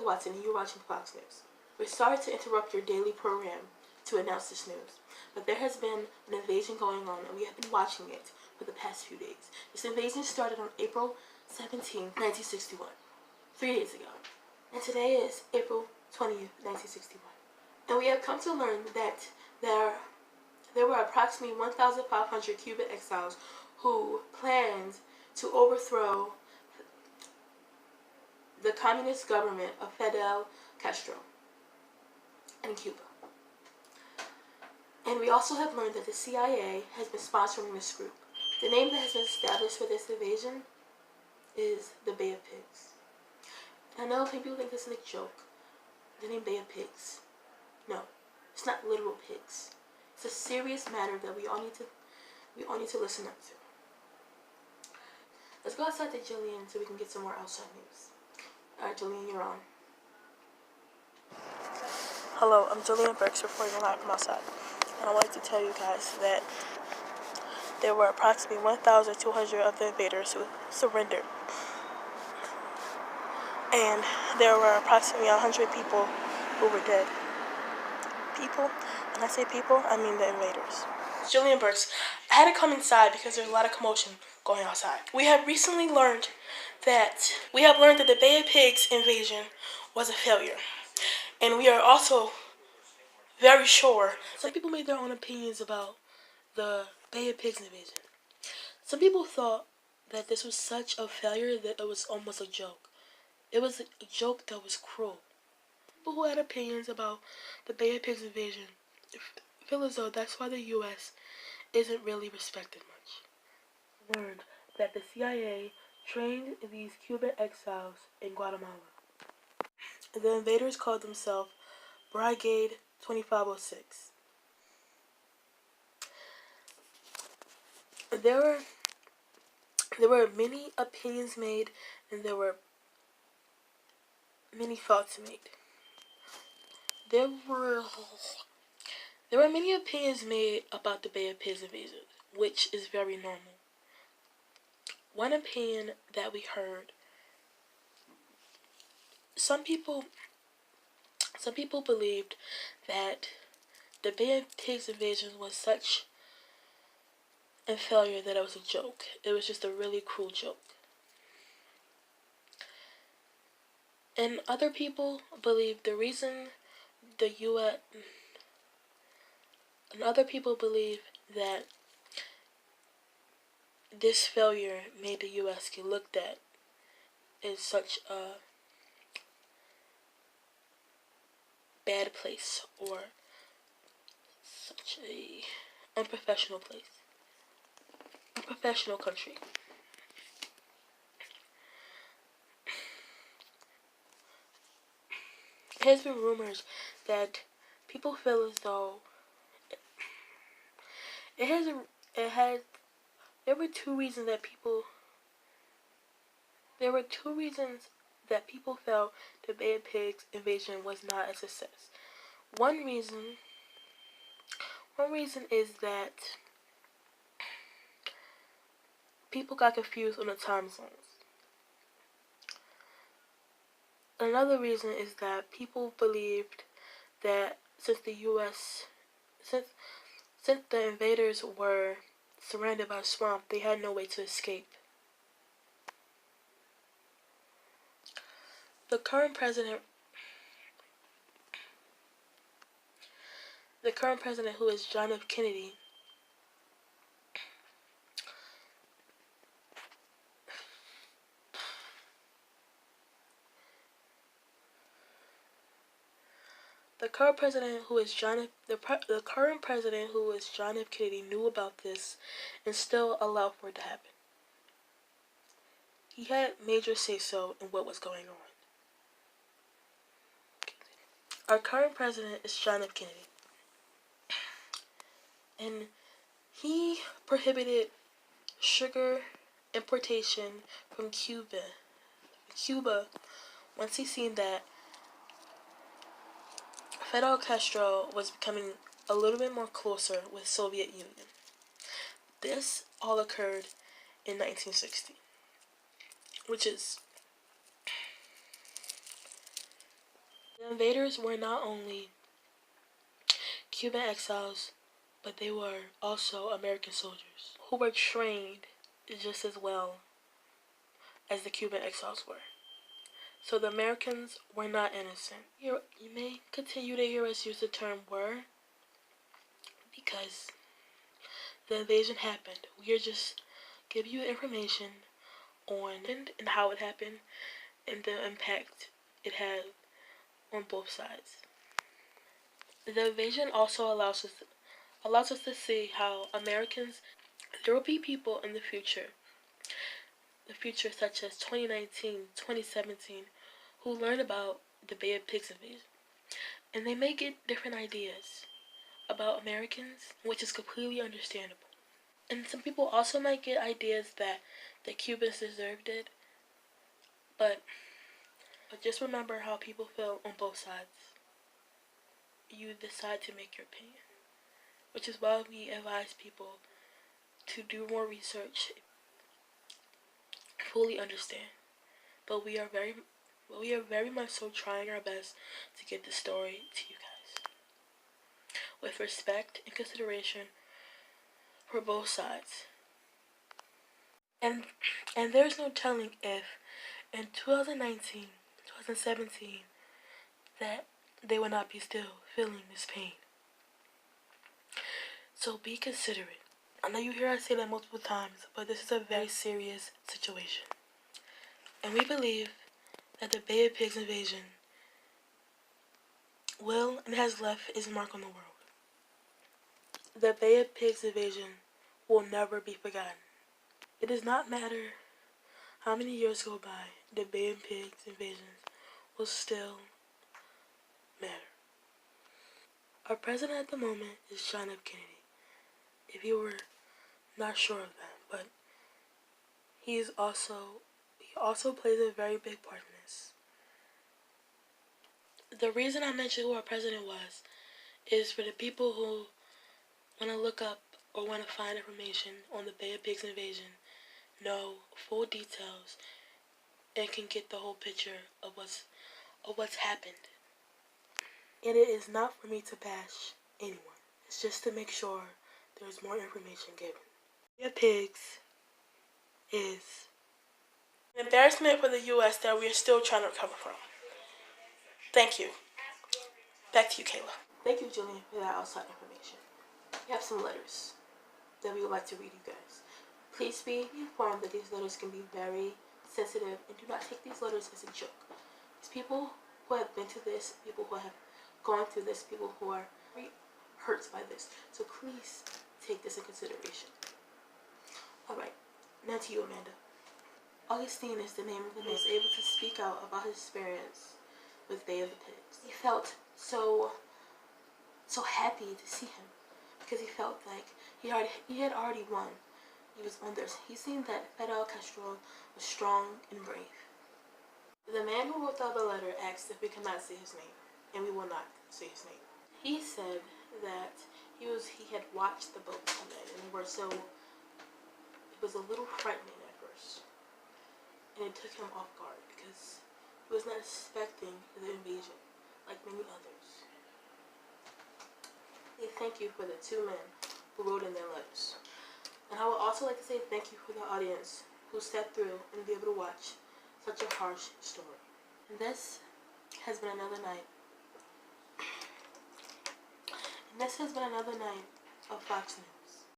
Watson and you're watching Fox News. We're sorry to interrupt your daily program to announce this news, but there has been an invasion going on and we have been watching it for the past few days. This invasion started on April 17, 1961, 3 days ago. And today is April 20th, 1961. And we have come to learn that there were approximately 1,500 Cuban exiles who planned to overthrow the communist government of Fidel Castro in Cuba. And we also have learned that the CIA has been sponsoring this group. The name that has been established for this invasion is the Bay of Pigs. I know people think this is a joke. The name Bay of Pigs. No, it's not literal pigs. It's a serious matter that we all need to listen up to. Let's go outside to Jillian so we can get some more outside news. Alright, Jillian, you're on. Hello, I'm Jillian Burks reporting live from outside. And I would like to tell you guys that there were approximately 1,200 of the invaders who surrendered. And there were approximately 100 people who were dead. People? When I say people, I mean the invaders. Jillian Burks, I had to come inside because there's a lot of commotion going outside. We have learned that the Bay of Pigs invasion was a failure. And we are also very sure. Some people made their own opinions about the Bay of Pigs invasion. Some people thought that this was such a failure that it was almost a joke. It was a joke that was cruel. People who had opinions about the Bay of Pigs invasion feel as though that's why the U.S. isn't really respected much. Learned that the CIA trained these Cuban exiles in Guatemala. The invaders called themselves Brigade 2506. There were many opinions made, and there were many thoughts made. There were many opinions made about the Bay of Pigs invasion, which is very normal. One opinion that we heard, some people believed that the Bay of Pigs invasion was such a failure that it was a joke. It was just a really cruel joke. And other people believe the reason the U.S. and other people believe that this failure made the U.S. get looked at as such a bad place or such a unprofessional place, unprofessional country. It has been rumors that people feel as though there were two reasons that people felt the Bay of Pigs invasion was not a success. One reason is that people got confused on the time zones. Another reason is that people believed that since the invaders were surrounded by a swamp, they had no way to escape. The current president, who is John F. Kennedy, the current president who is John F. Kennedy knew about this and still allowed for it to happen. He had major say-so in what was going on. Our current president is John F. Kennedy. And he prohibited sugar importation from Cuba. Once he seen that Fidel Castro was becoming a little bit more closer with Soviet Union. This all occurred in 1960, which is The invaders were not only Cuban exiles, but they were also American soldiers who were trained just as well as the Cuban exiles were. So the Americans were not innocent. You may continue to hear us use the term were because the invasion happened. We are just give you information on and how it happened and the impact it had on both sides. The invasion also allows us to see how Americans there will be people in the future such as 2019, 2017, who learn about the Bay of Pigs invasion. And they may get different ideas about Americans, which is completely understandable. And some people also might get ideas that the Cubans deserved it, but just remember how people feel on both sides. You decide to make your opinion, which is why we advise people to do more research, fully understand. But we are very much so trying our best to get the story to you guys with respect and consideration for both sides. And there's no telling if in 2019, 2017 that they will not be still feeling this pain. So be considerate. I know you hear us say that multiple times, but this is a very serious situation. And we believe that the Bay of Pigs invasion will and has left its mark on the world. The Bay of Pigs invasion will never be forgotten. It does not matter how many years go by, the Bay of Pigs invasions will still matter. Our president at the moment is John F. Kennedy, if you were not sure of that, but he also plays a very big part in this. The reason I mentioned who our president was is for the people who want to look up or want to find information on the Bay of Pigs invasion, know full details, and can get the whole picture of what's happened. And it is not for me to bash anyone. It's just to make sure there's more information given. Bay of Pigs is an embarrassment for the U.S. that we are still trying to recover from. Thank you. Back to you, Kayla. Thank you, Jillian, for that outside information. We have some letters that we would like to read you guys. Please be informed that these letters can be very sensitive and do not take these letters as a joke. It's people who have been to this, people who have gone through this, people who are very hurt by this. So please take this in consideration. Alright, now to you, Amanda. Augustine is the name of the man who was able to speak out about his experience with Bay of the Pigs. He felt so happy to see him because he felt like he had already won. He was on this. He seen that Fidel Castro was strong and brave. The man who wrote the other letter asked if we cannot say his name, and we will not say his name. He said that he had watched the boat come in, and it was a little frightening at first, and it took him off guard because he was not expecting the invasion like many others. They thank you for the two men who wrote in their letters. And I would also like to say thank you for the audience who sat through and be able to watch such a harsh story. And this has been another night. And this has been another night of Fox News.